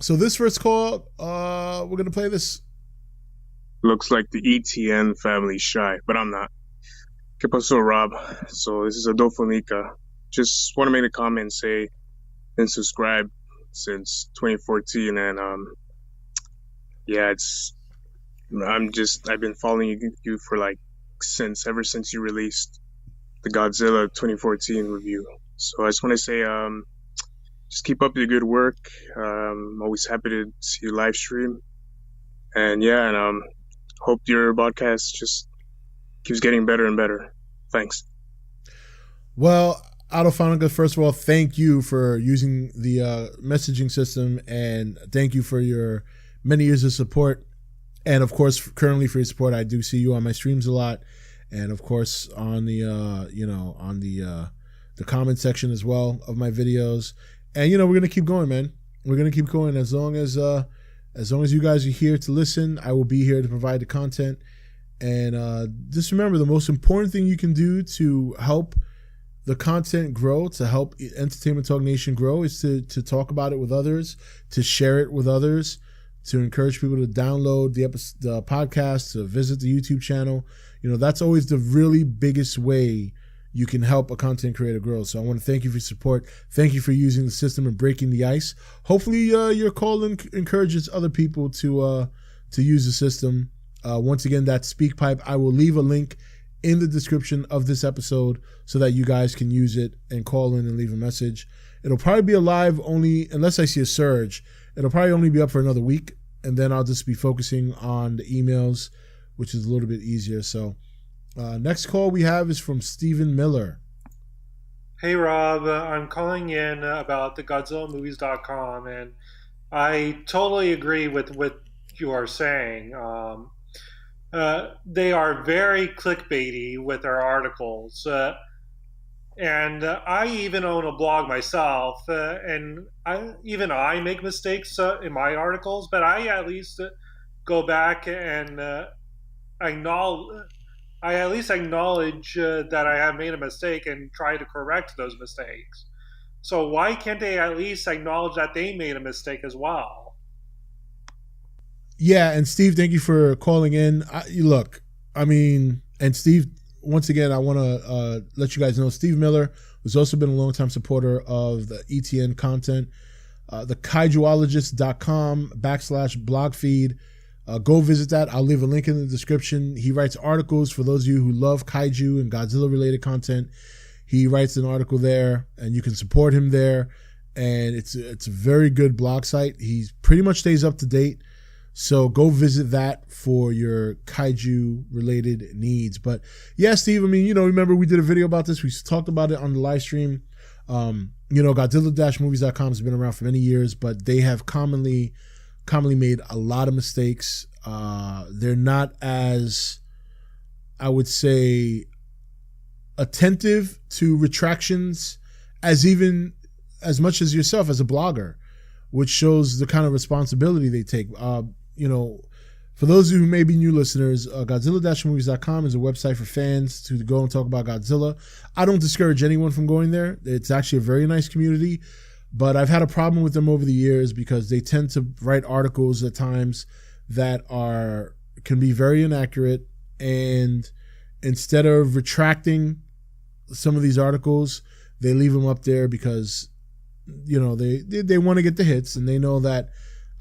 So this first call, we're gonna play this. Looks like the E.T.N family's shy, but I'm not. ¿Qué pasó, Rob? So this is Adolfo Nica. Just want to make a comment and say, been subscribed since 2014, and yeah, I've been following you for like ever since you released the Godzilla 2014 review. So I just want to say, just keep up the good work. Always happy to see you live stream, and yeah, and hope your podcast just keeps getting better and better. Thanks. Well, Autophonica, first of all, thank you for using the messaging system, and thank you for your many years of support. And of course, currently for your support, I do see you on my streams a lot, and of course on the the comment section as well of my videos. And we're gonna keep going, man. We're gonna keep going as long as you guys are here to listen. I will be here to provide the content. And just remember, the most important thing you can do to help the content grow, to help Entertainment Talk Nation grow, is to talk about it with others, to share it with others, to encourage people to download the podcast, to visit the YouTube channel. That's always the really biggest way you can help a content creator grow. So I want to thank you for your support. Thank you for using the system and breaking the ice. Hopefully your call encourages other people to use the system. Once again, that's SpeakPipe. I will leave a link in the description of this episode so that you guys can use it and call in and leave a message. It'll probably be alive only, unless I see a surge, it'll probably only be up for another week, and then I'll just be focusing on the emails, which is a little bit easier. So next call we have is from Stephen Miller. Hey Rob, I'm calling in about the GodzillaMovies.com, and I totally agree with what you are saying. They are very clickbaity with their articles. And I even own a blog myself, and I make mistakes in my articles, but I at least go back and acknowledge that I have made a mistake and try to correct those mistakes. So why can't they at least acknowledge that they made a mistake as well? Yeah, and Steve, thank you for calling in. And Steve, once again, I want to let you guys know, Steve Miller has also been a longtime supporter of the E.T.N content. The kaijuologist.com/blog feed. Go visit that. I'll leave a link in the description. He writes articles for those of you who love kaiju and Godzilla related content. He writes an article there, and you can support him there. And it's a very good blog site. He pretty much stays up to date. So go visit that for your kaiju related needs. But yeah, Steve, remember we did a video about this. We talked about it on the live stream. Godzilla-movies.com has been around for many years, but they have commonly made a lot of mistakes. They're not as, I would say, attentive to retractions as much as yourself as a blogger, which shows the kind of responsibility they take. For those of you who may be new listeners, Godzilla-movies.com is a website for fans to go and talk about Godzilla. I don't discourage anyone from going there. It's actually a very nice community, but I've had a problem with them over the years because they tend to write articles at times that can be very inaccurate, and instead of retracting some of these articles, they leave them up there because they want to get the hits, and they know that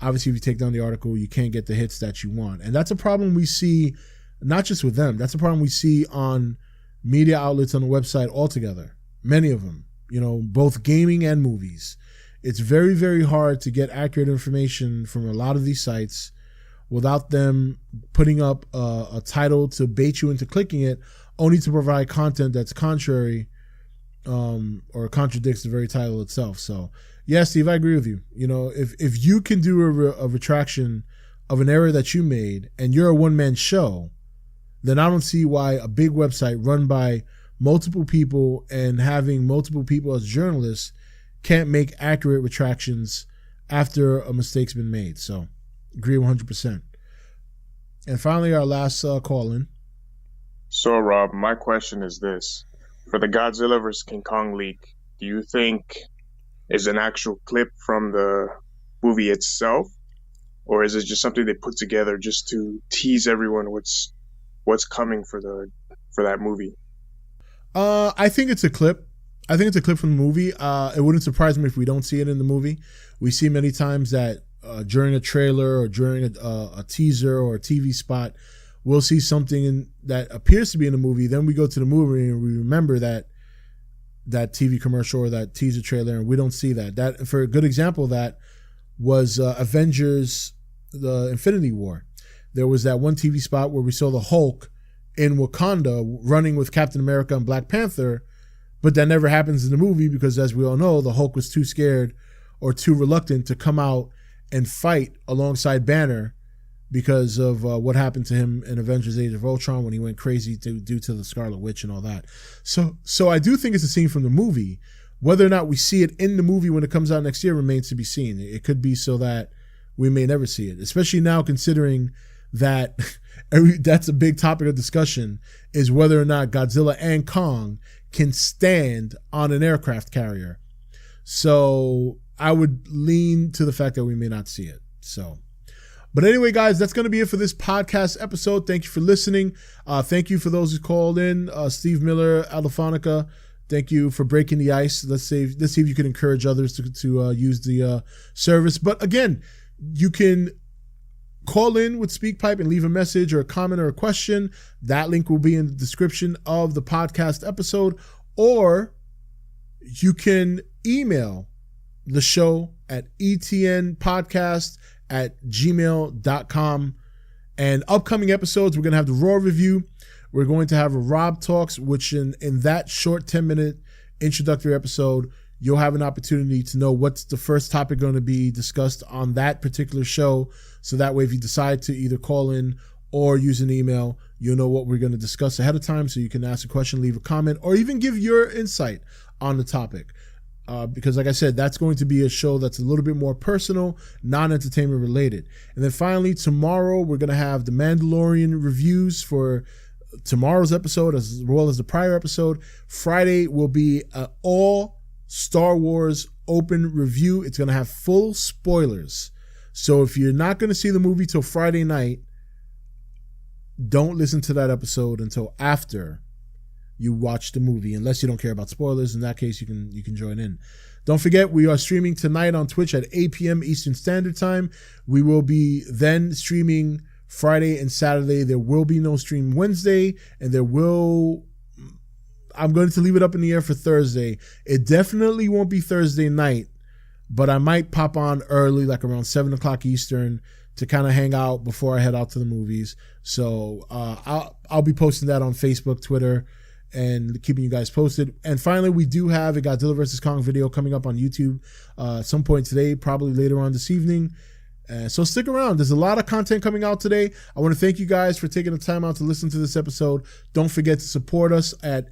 obviously if you take down the article, you can't get the hits that you want. And that's a problem we see not just with them. That's a problem we see on media outlets on the website altogether. Many of them, both gaming and movies. It's very, very hard to get accurate information from a lot of these sites without them putting up a title to bait you into clicking it, only to provide content that's contrary or contradicts the very title itself. So yeah, Steve, I agree with you. If you can do a retraction of an error that you made and you're a one-man show, then I don't see why a big website run by multiple people and having multiple people as journalists can't make accurate retractions after a mistake's been made. So agree 100%. And finally, our last call in. So, Rob, my question is this. For the Godzilla vs. King Kong leak, do you think is an actual clip from the movie itself, or is it just something they put together just to tease everyone what's coming for that movie? I think it's a clip. I think it's a clip from the movie. It wouldn't surprise me if we don't see it in the movie. We see many times that during a trailer or during a teaser or a TV spot, we'll see something that appears to be in the movie. Then we go to the movie and we remember that TV commercial or that teaser trailer, and we don't see that. That, for a good example of that, was Avengers: The Infinity War. There was that one TV spot where we saw the Hulk in Wakanda running with Captain America and Black Panther, but that never happens in the movie because, as we all know, the Hulk was too scared or too reluctant to come out and fight alongside Banner because of what happened to him in Avengers: Age of Ultron when he went crazy due to the Scarlet Witch and all that. So I do think it's a scene from the movie. Whether or not we see it in the movie when it comes out next year remains to be seen. It could be so that we may never see it, especially now considering that that's a big topic of discussion, is whether or not Godzilla and Kong can stand on an aircraft carrier. So I would lean to the fact that we may not see it. But anyway, guys, that's going to be it for this podcast episode. Thank you for listening. Thank you for those who called in. Steve Miller, Alphonica, thank you for breaking the ice. Let's see if you can encourage others to use the service. But again, you can call in with SpeakPipe and leave a message or a comment or a question. That link will be in the description of the podcast episode. Or you can email the show at etnpodcast@gmail.com. And upcoming episodes, we're going to have the Raw review. We're going to have a Rob Talks, which in that short 10-minute introductory episode, you'll have an opportunity to know what's the first topic going to be discussed on that particular show. So that way, if you decide to either call in or use an email, you'll know what we're going to discuss ahead of time. So you can ask a question, leave a comment, or even give your insight on the topic. Because like I said, that's going to be a show that's a little bit more personal, non-entertainment related. And then finally, tomorrow, we're going to have the Mandalorian reviews for tomorrow's episode as well as the prior episode. Friday will be an all Star Wars open review. It's going to have full spoilers. So if you're not going to see the movie till Friday night, don't listen to that episode until after you watch the movie, unless you don't care about spoilers. In that case, you can join in. Don't forget, we are streaming tonight on Twitch at 8 p.m. Eastern Standard Time. We will be then streaming Friday and Saturday. There will be no stream Wednesday, and I'm going to leave it up in the air for Thursday. It definitely won't be Thursday night, but I might pop on early, like around 7 o'clock Eastern, to kind of hang out before I head out to the movies. So I'll be posting that on Facebook, Twitter, and keeping you guys posted. And finally, we do have a Godzilla vs. Kong video coming up on YouTube at some point today, probably later on this evening. So stick around. There's a lot of content coming out today. I want to thank you guys for taking the time out to listen to this episode. Don't forget to support us at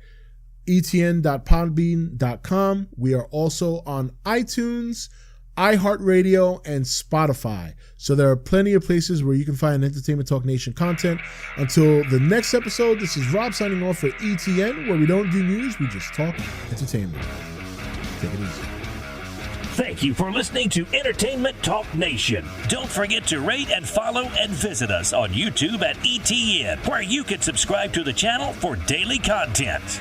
etn.podbean.com. We are also on iTunes, iHeartRadio, and Spotify. So there are plenty of places where you can find Entertainment Talk Nation content. Until the next episode, this is Rob signing off for E.T.N, where we don't do news, we just talk entertainment. Take it easy. Thank you for listening to Entertainment Talk Nation. Don't forget to rate and follow and visit us on YouTube at E.T.N, where you can subscribe to the channel for daily content.